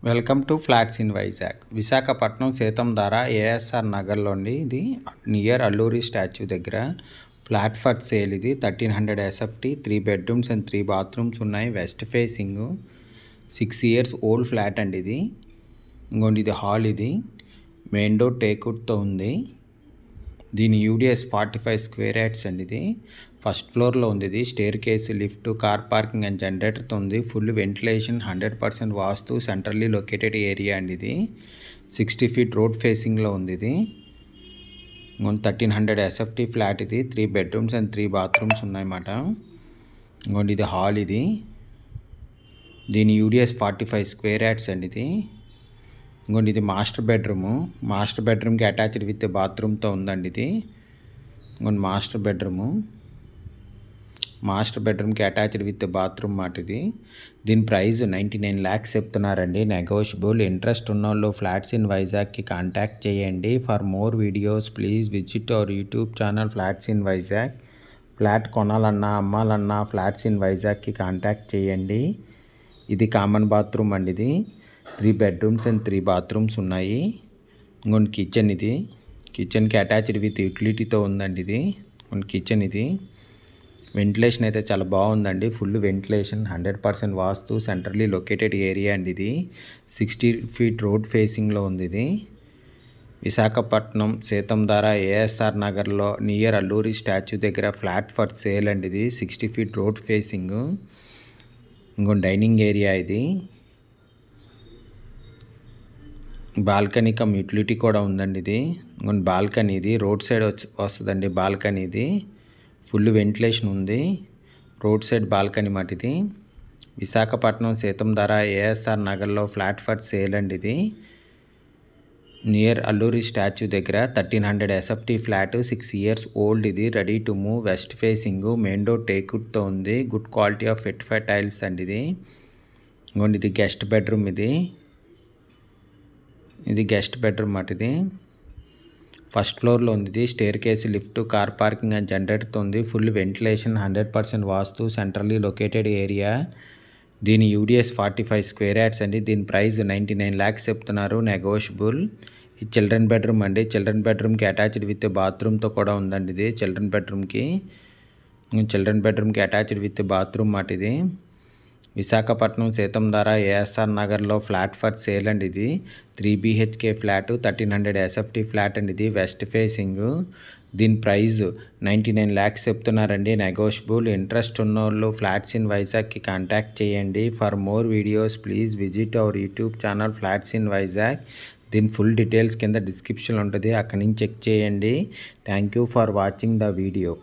Welcome to flats in Vizag. Visakhapatnam Seethammadhara ASR నగర్లోని ఇది near Alluri statue దగ్గర ఫ్లాట్ ఫర్ సేల్. ఇది 1300 ఎస్ఎఫ్టీ, 3 బెడ్రూమ్స్ అండ్ 3 బాత్రూమ్స్ ఉన్నాయి. West facing, 6 years old flat అండి ఇది. ఇంకోండి ఇది హాల్. ఇది మెయిన్ డోర్ టేక్వుడ్తో ఉంది. దీని యూడిఎస్ 45 స్క్వేర్ యార్డ్స్ అండి. ఇది ఫస్ట్ ఫ్లోర్లో ఉంది. ఇది staircase, lift, car parking and జనరేటర్తో ఉంది. Full ventilation, 100% vastu, centrally located area అండి. ఇది 60 feet రోడ్ ఫేసింగ్లో ఉంది. ఇది 1300 ఎస్ఎఫ్టీ ఫ్లాట్. ఇది 3 bedrooms అండ్ 3 bathrooms ఉన్నాయన్నమాట. ఇంకోండి ఇది హాల్. ఇది దీని యూడిఎస్ 45 స్క్వేర్ యార్డ్స్ అండి. ఇది ఇంకోండి ఇది మాస్టర్ బెడ్రూము. మాస్టర్ బెడ్రూమ్కి అటాచ్డ్ విత్ బాత్రూమ్తో ఉందండి. ఇది ఇంకోండి మాస్టర్ బెడ్రూమ్కి అటాచ్డ్ విత్ బాత్రూమ్ మాట. ఇది దీని ప్రైస్ 99 lakhs చెప్తున్నారండి. నెగోషియబుల్. ఇంట్రెస్ట్ ఉన్నోళ్ళు ఫ్లాట్స్ ఇన్ వైజాగ్కి కాంటాక్ట్ చేయండి. For more videos please visit our YouTube channel flats in Vizag. Flat కొనాలన్నా అమ్మాలన్నా ఫ్లాట్స్ ఇన్ వైజాగ్కి కాంటాక్ట్ చేయండి. ఇది కామన్ బాత్రూమ్ అండి. ఇది 3 bedrooms అండ్ 3 bathrooms ఉన్నాయి. ఇంకొన్ని కిచెన్. ఇది కిచెన్కి అటాచ్డ్ విత్ యూటిలిటీతో ఉందండి. ఇది కొన్ని కిచెన్. ఇది వెంటిలేషన్ అయితే చాలా బాగుందండి. Full ventilation, 100% vastu, centrally located area అండి. ఇది 60 feet రోడ్ ఫేసింగ్లో ఉంది. ఇది విశాఖపట్నం సీతంధార ఏఎస్ఆర్ నగర్లో నియర్ అల్లూరి స్టాచ్యూ దగ్గర ఫ్లాట్ ఫర్ సేల్ అండి. ఇది 60 feet రోడ్ ఫేసింగ్. ఇంకొన్ని డైనింగ్ ఏరియా. ఇది బాల్కనీ కమ్ యూటిలిటీ కూడా ఉందండి. ఇది ఇంకొన్ని బాల్కనీ. ఇది రోడ్ సైడ్ వస్తుందండి బాల్కనీ. ఇది ఫుల్ వెంటిలేషన్ ఉంది. రోడ్ సైడ్ బాల్కనీ మాట. ఇది విశాఖపట్నం సీతంధార ఏఎస్ఆర్ నగర్లో ఫ్లాట్ ఫర్ సేల్ అండి. ఇది నియర్ అల్లూరి స్టాచ్యూ దగ్గర 1300 ఎస్ఎఫ్టీ ఫ్లాట్, 6 years ఓల్డ్. ఇది ready to move. West facing, main door టేక్వుడ్తో ఉంది. Good quality of vitrified tiles అండి. ఇది ఇంకోండి ఇది గెస్ట్ బెడ్రూమ్. ఇది గెస్ట్ బెడ్రూమ్ మాట. ఇది ఫస్ట్ ఫ్లోర్లో ఉంది. ఇది staircase, lift, car parking and జనరేటర్తో ఉంది. Full ventilation, 100% vastu, centrally located area. దీని యూడిఎస్ 45 స్క్వేర్ యార్డ్స్ అండి. దీని ప్రైస్ 99 lakhs చెప్తున్నారు. నెగోషియబుల్. ఇది చిల్డ్రన్ బెడ్రూమ్ అండి. చిల్డ్రన్ బెడ్రూమ్కి అటాచ్డ్ విత్ బాత్రూమ్తో కూడా ఉందండి. ఇది చిల్డ్రన్ బెడ్రూమ్కి అటాచ్డ్ విత్ బాత్రూమ్ మాట. ఇది విశాఖపట్నం సీతంధార ఏఎస్ఆర్ నగర్లో ఫ్లాట్ ఫర్ సేల్ అండి. ఇది 3 BHK ఫ్లాట్, 1300 ఎస్ఎఫ్టీ ఫ్లాట్ అండి. ఇది వెస్ట్ ఫేసింగ్. దీని ప్రైస్ 99 lakhs చెప్తున్నారండి. నెగోషియబుల్. ఇంట్రెస్ట్ ఉన్నోళ్ళు ఫ్లాట్స్ ఇన్ వైజాగ్కి కాంటాక్ట్ చేయండి. For more videos please visit our YouTube channel flats in Vizag. దీని ఫుల్ డీటెయిల్స్ కింద డిస్క్రిప్షన్ ఉంటుంది, అక్కడి నుంచి చెక్ చేయండి. Thank you for watching the video.